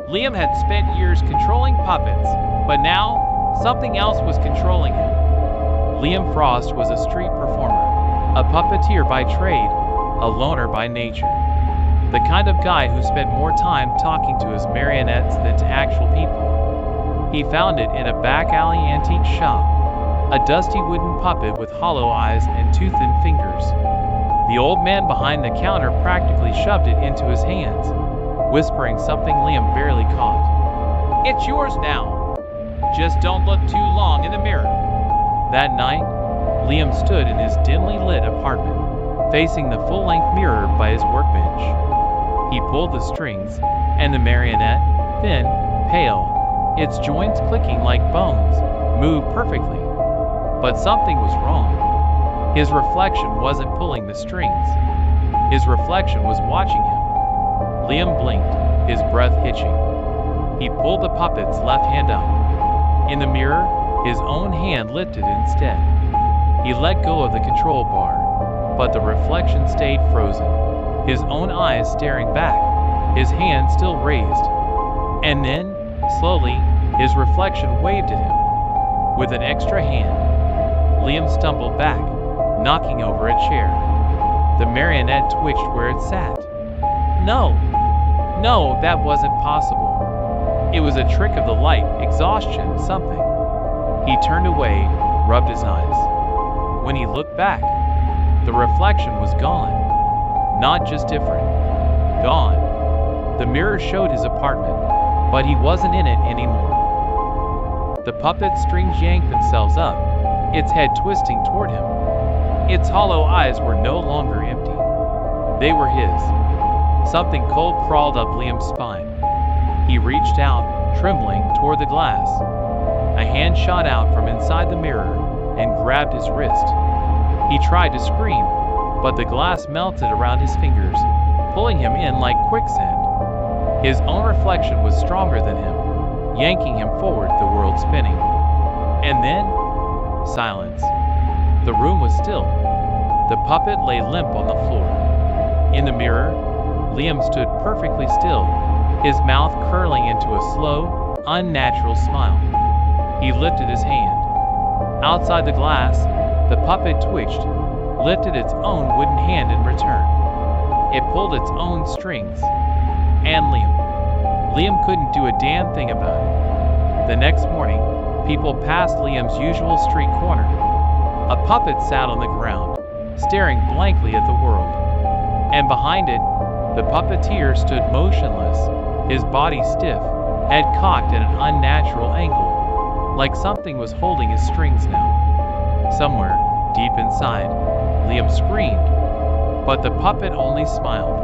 Liam had spent years controlling puppets, but now something else was controlling him. Liam Frost was a street performer, a puppeteer by trade, a loner by nature. The kind of guy who spent more time talking to his marionettes than to actual people. He found it in a back alley antique shop, a dusty wooden puppet with hollow eyes and toothed fingers. The old man behind the counter practically shoved it into his hands, whispering something Liam barely caught. "It's yours now. Just don't look too long in the mirror." That night, Liam stood in his dimly lit apartment, facing the full-length mirror by his workbench. He pulled the strings, and the marionette, thin, pale, its joints clicking like bones, moved perfectly. But something was wrong. His reflection wasn't pulling the strings. His reflection was watching him. Liam blinked, his breath hitching. He pulled the puppet's left hand up. In the mirror, his own hand lifted instead. He let go of the control bar, but the reflection stayed frozen, his own eyes staring back, his hand still raised. And then, slowly, his reflection waved at him. With an extra hand, Liam stumbled back, knocking over a chair. The marionette twitched where it sat. No, that wasn't possible. It was a trick of the light, exhaustion, something. He turned away, rubbed his eyes. When he looked back, the reflection was gone. Not just different. Gone. The mirror showed his apartment, but he wasn't in it anymore. The puppet strings yanked themselves up, its head twisting toward him. Its hollow eyes were no longer empty. They were his. Something cold crawled up Liam's spine. He reached out, trembling, toward the glass. A hand shot out from inside the mirror and grabbed his wrist. He tried to scream, but the glass melted around his fingers, pulling him in like quicksand. His own reflection was stronger than him, yanking him forward, the world spinning. And then, silence. The room was still. The puppet lay limp on the floor. In the mirror, Liam stood perfectly still, his mouth curling into a slow, unnatural smile. He lifted his hand. Outside the glass, the puppet twitched, lifted its own wooden hand in return. It pulled its own strings. And Liam couldn't do a damn thing about it. The next morning, people passed Liam's usual street corner. A puppet sat on the ground, staring blankly at the world. And behind it, the puppeteer stood motionless, his body stiff, head cocked at an unnatural angle, like something was holding his strings now. Somewhere, deep inside, Liam screamed, but the puppet only smiled.